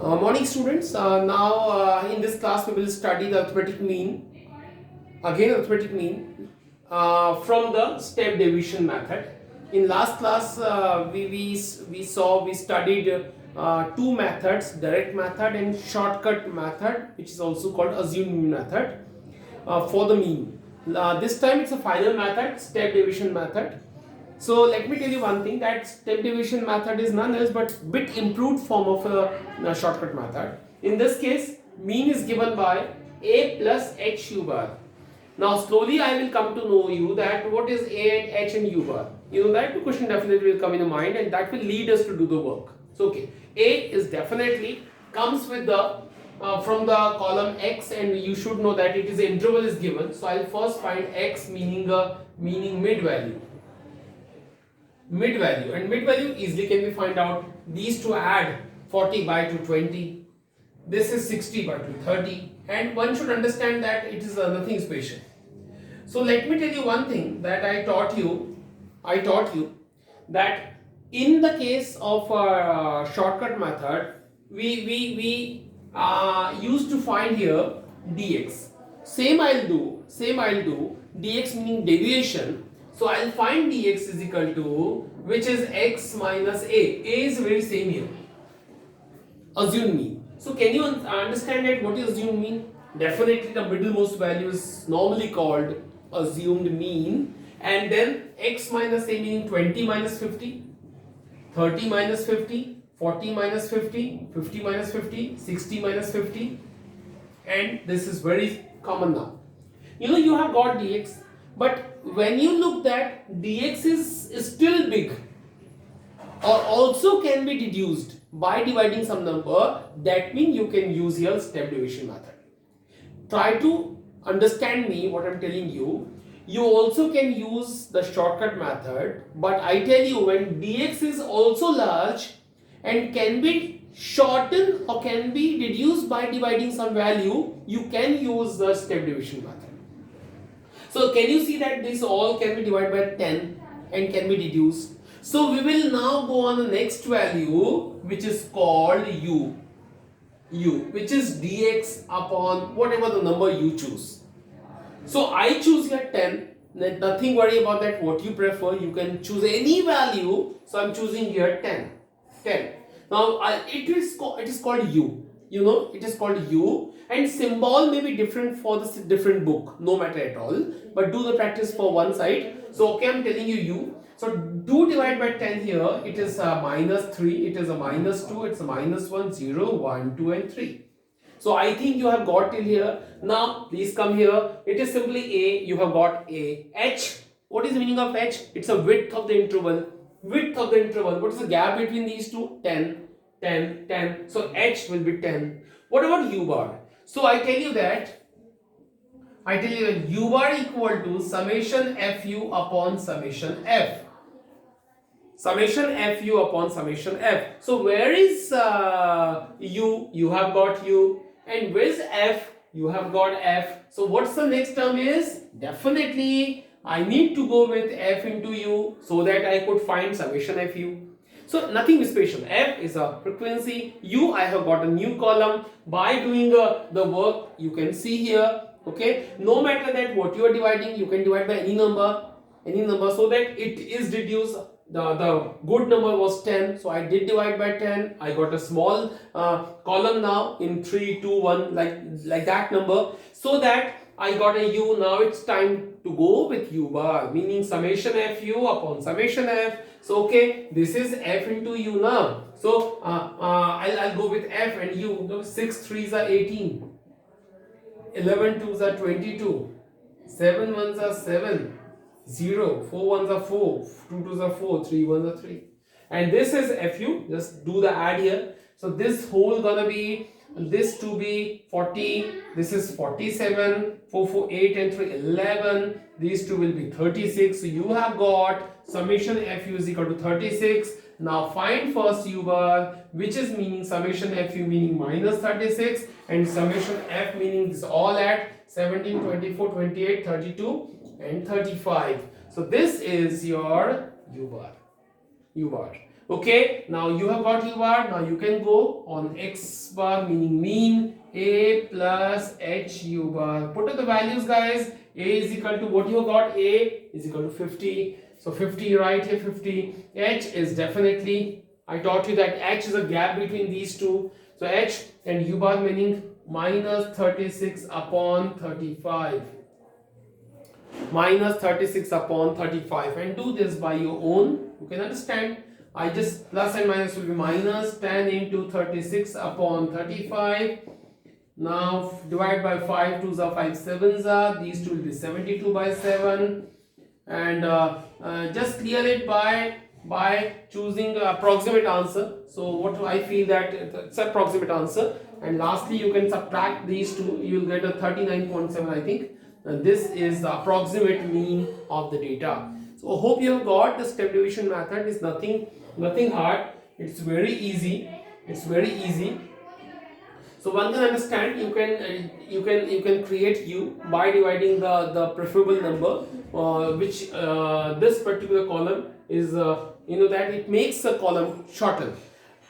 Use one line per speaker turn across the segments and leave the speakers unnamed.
Morning students, now in this class we will study the arithmetic mean, again arithmetic mean from the step division method. In last class we studied two methods, direct method and shortcut method, which is also called assumed mean method for the mean. This time it's a final method, step division method. So let me tell you one thing, that step division method is none else but bit improved form of a shortcut method. In this case, mean is given by a plus h u bar. Now slowly I will come to know you that what is a and h and u bar. You know that the question definitely will come in your mind and that will lead us to do the work. So okay, a is definitely comes with the from the column x, and you should know that it is interval is given. So I'll first find x meaning mid value, and mid value easily can be find out. These two add 40 by 220, this is 60 by 230, and one should understand that it is nothing special. So let me tell you one thing that I taught you that in the case of shortcut method we used to find here dx. Same I'll do dx meaning deviation. So I'll find dx is equal to, which is x minus a. A is very same here. Assumed mean. So can you understand that what is assumed mean? Definitely the middlemost value is normally called assumed mean, and then x minus a meaning 20 minus 50, 30 minus 50, 40 minus 50, 50 minus 50, 60 minus 50, and this is very common now. You have got dx, but when you look that dx is still big or also can be deduced by dividing some number, that means you can use here step division method. Try to understand me what I'm telling you. You also can use the shortcut method, but I tell you when dx is also large and can be shortened or can be reduced by dividing some value, you can use the step division method. So can you see that this all can be divided by 10 and can be reduced? So we will now go on the next value, which is called u, which is dx upon whatever the number you choose. So I choose here 10. Nothing worry about that, what you prefer. You can choose any value. So I'm choosing here 10. Now it is called u. It is called u, and symbol may be different for the different book, no matter at all, but do the practice for one side. So okay, I'm telling you u. So do divide by 10 here. It is minus 3, it is a minus 2, it's a minus 1, 0, 1, 2 and 3. So I think you have got till here. Now please come here. It is simply a, you have got a. H, what is the meaning of h? It's a width of the interval. What is the gap between these two? 10. So h will be 10. What about u bar? So I tell you that u bar equal to summation fu upon summation f. Summation fu upon summation f. So where is u? You have got u. And where is f? You have got f. So what's the next term is? Definitely I need to go with f into u so that I could find summation fu. So nothing special. F is a frequency. U, I have got a new column. By doing the work, you can see here. Okay. No matter that what you are dividing, you can divide by any number, so that it is reduced. The good number was 10, so I did divide by 10. I got a small column now in 3, 2, 1, like that number, so that I got a u. Now it's time to go with u bar, meaning summation fu upon summation f. So okay, this is f into u now. So I'll go with f and u. 6 3s are 18, 11 2s are 22, 7 1s are 7, 0, 4 1s are 4, 2 2s are 4, 3 1s are 3. And this is fu. Just do the add here. So this whole gonna be this to be 40, this is 47, 4 4 8 and 3 11, these two will be 36. So you have got summation fu is equal to 36. Now find first u bar, which is meaning summation fu meaning minus 36, and summation f meaning this all at 17, 24, 28, 32 and 35. So this is your u bar. Okay, now you have got u bar. Now you can go on x bar, meaning mean, a plus h u bar. Put up the values, guys. A is equal to what you have got. A is equal to 50. So 50, right here 50. H is definitely, I taught you that h is a gap between these two. So h and u bar meaning minus 36 upon 35. Minus 36 upon 35, and do this by your own. You can understand. I just plus and minus will be minus 10 into 36 upon 35. Now divide by 5 2s are 5 7s are. These two will be 72 by 7. And just clear it by choosing the approximate answer. So what I feel that it's approximate answer. And lastly, you can subtract these two. You will get a 39.7, I think. And this is the approximate mean of the data. So I hope you have got the step division method. Is nothing hard. It's very easy. It's very easy. So one can understand, you can create u by dividing the preferable number, which this particular column is, that it makes the column shorter.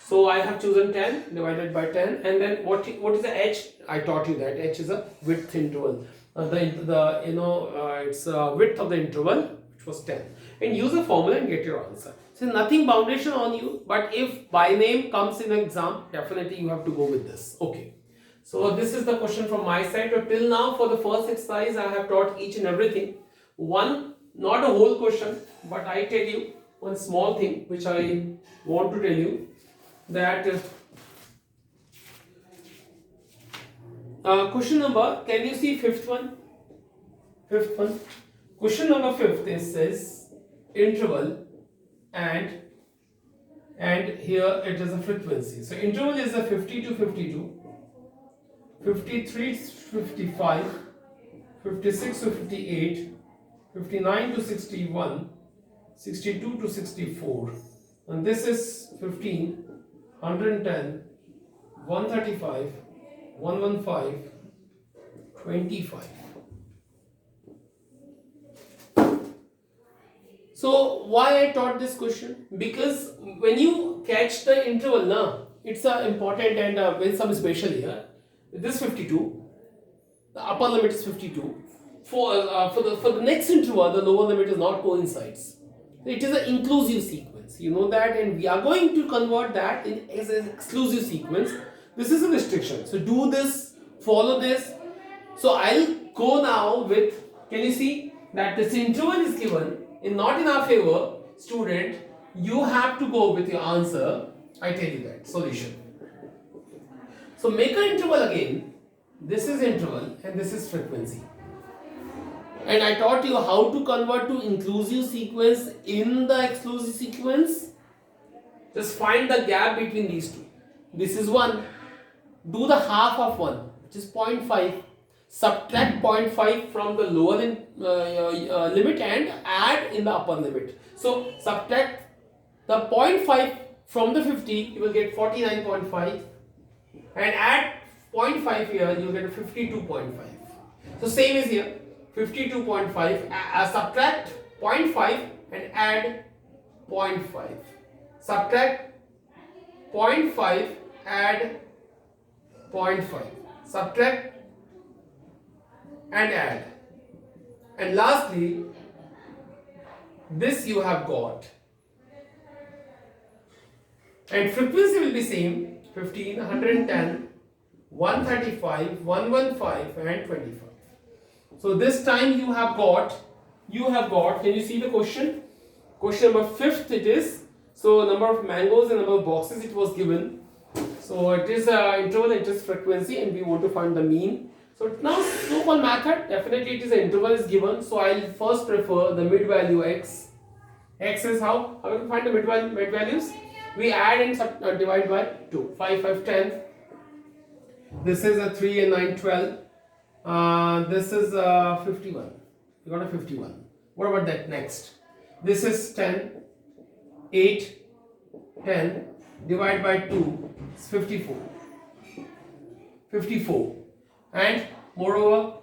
So I have chosen 10 divided by 10, and then what is the h? I taught you that h is a width interval. It's width of the interval, which was 10, and use the formula and get your answer. So nothing foundation on you, but if by name comes in an exam, definitely you have to go with this. Okay. So this is the question from my side. But till now, for the first exercise, I have taught each and everything. One, not a whole question, but I tell you one small thing which I want to tell you, that question number, can you see fifth one? Fifth one. Question number 5th is says interval, and here it is a frequency. So interval is a 50 to 52, 53 to 55, 56 to 58, 59 to 61, 62 to 64, and this is 15, 110, 135, 115, 25. So why I taught this question? Because when you catch the interval, it's important, and with some special here. This 52, the upper limit is 52. For the next interval, the lower limit is not coincides. It is an inclusive sequence. You know that, and we are going to convert that as an exclusive sequence. This is a restriction. So do this, follow this. So I'll go now with, can you see that this interval is given not in our favor, student. You have to go with your answer. I tell you that solution. So make an interval again. This is interval and this is frequency. And I taught you how to convert to inclusive sequence in the exclusive sequence. Just find the gap between these two. This is 1. Do the half of 1, which is 0.5. Subtract 0.5 from the lower limit and add in the upper limit. So subtract the 0.5 from the 50, you will get 49.5, and add 0.5 here, you will get 52.5. So same is here, 52.5. Subtract 0.5 and add 0.5. Subtract 0.5, add 0.5. Subtract and add, and lastly this you have got, and frequency will be same, 15, 110, 135, 115 and 25. So this time you have got, can you see the question? Question number 5th it is. So number of mangoes and number of boxes it was given. So it is interval, it is frequency, and we want to find the mean. So now so-called method, definitely it is an interval is given. So I'll first prefer the mid value x. X is how? How we find the mid values? We add and divide by 2. 5, 5, 10. This is a 3 and 9, 12. This is 51. You got a 51. What about that next? This is 10, 8, 10. Divide by 2. It's 54. 54. And moreover,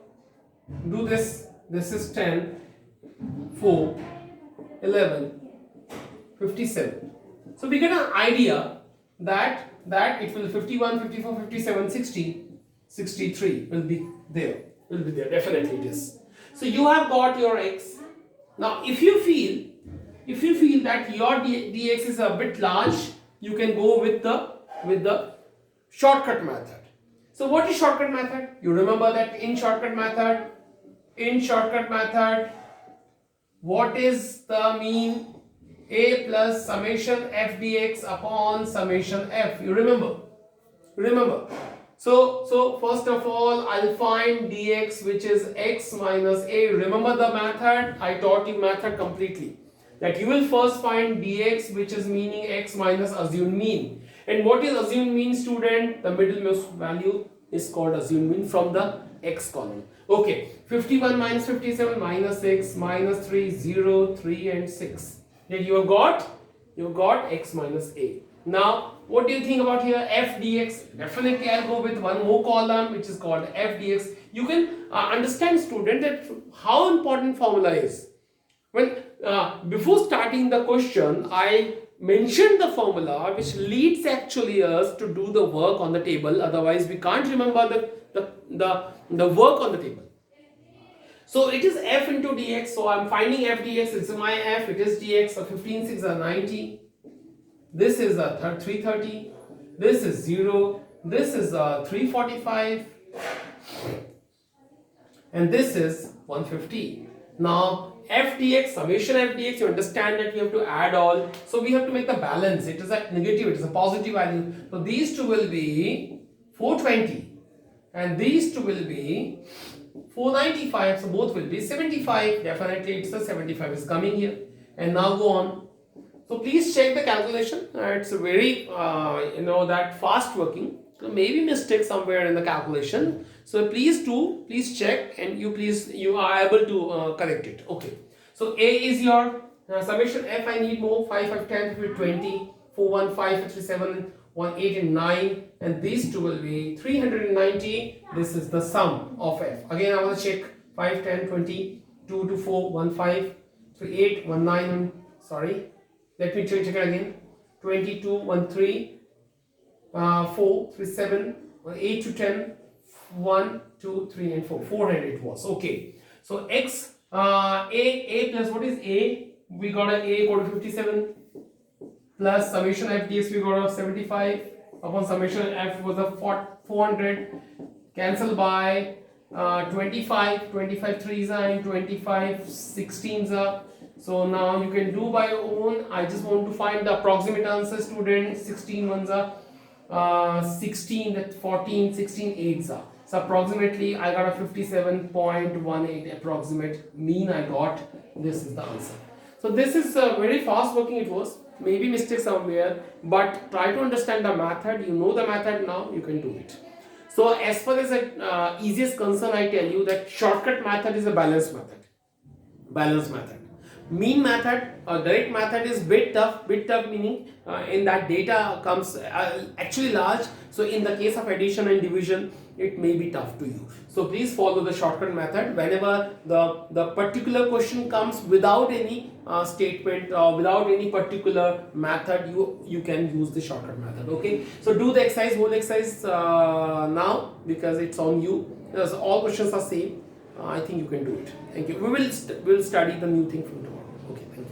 do this. This is 10, 4, 11, 57. So we get an idea that it will 51, 54, 57, 60, 63 will be there. Will be there. Definitely it is. So you have got your x. Now if you feel that your dx is a bit large, you can go with the shortcut method. So what is shortcut method? You remember that in shortcut method, what is the mean? A plus summation f dx upon summation f. You remember. So first of all, I'll find dx, which is x minus a. Remember the method? I taught you method completely. That you will first find dx, which is meaning x minus assumed mean. And what is assumed mean, student? The middlemost value is called assumed mean from the x column. Okay, 51 minus 57 minus 6 minus 3, 0, 3 and 6. Then you have got x minus a. Now, what do you think about here? F dx. Definitely I'll go with one more column which is called f dx. You can understand, student, that how important formula is. When before starting the question, I mentioned the formula which leads actually us to do the work on the table. Otherwise, we can't remember the work on the table. So it is f into dx. So I'm finding f dx. It's my f. It is dx. So 15 6 are 90. This is a 330. This is 0. This is a 345. And this is 150. Now f dx, summation f dx, you understand that we have to add all. So we have to make the balance. It is a negative, it is a positive value. So these two will be 420. And these two will be 495. So both will be 75. Definitely it's the 75 is coming here. And now go on. So please check the calculation. It's very that fast working. So maybe mistake somewhere in the calculation. So please check, and you are able to correct it. Okay. So A is your summation f. I need more. 5, 5, 10, 20, 4, 1, 5, 3, 7, 1, 8 and 9, and these two will be 390. This is the sum of f. Again I want to check. 5, 10, 20, 2 to 4, 1, 5, 3, 8, 1, 9, sorry. Let me check it again. 22, 1, 3, 4, 3, 7, 8 to 10, 1, 2, 3 and 4. 400 it was. Okay. So x, a plus what is a? We got a equal to 57 plus summation f dx, we got a 75 upon summation f was a 400. Cancel by 25 3s are and 25 16s are. So now you can do by your own. I just want to find the approximate answer, student. 16 ones are 16, that 14, 16 8s are. So approximately I got a 57.18 approximate mean I got. This is the answer. So this is very fast working it was. Maybe mistake somewhere, but try to understand the method. You know the method now, you can do it. So as far as the easiest concern, I tell you that shortcut method is a balanced method. Mean method, direct method is bit tough meaning in that data comes actually large. So in the case of addition and division, it may be tough to you. So please follow the shortcut method. Whenever the particular question comes without any statement or without any particular method, you can use the shortcut method. Okay. So do the exercise, whole exercise now, because it's on you. Because all questions are same. I think you can do it. Thank you. We will study the new thing from tomorrow. Okay. Thank you.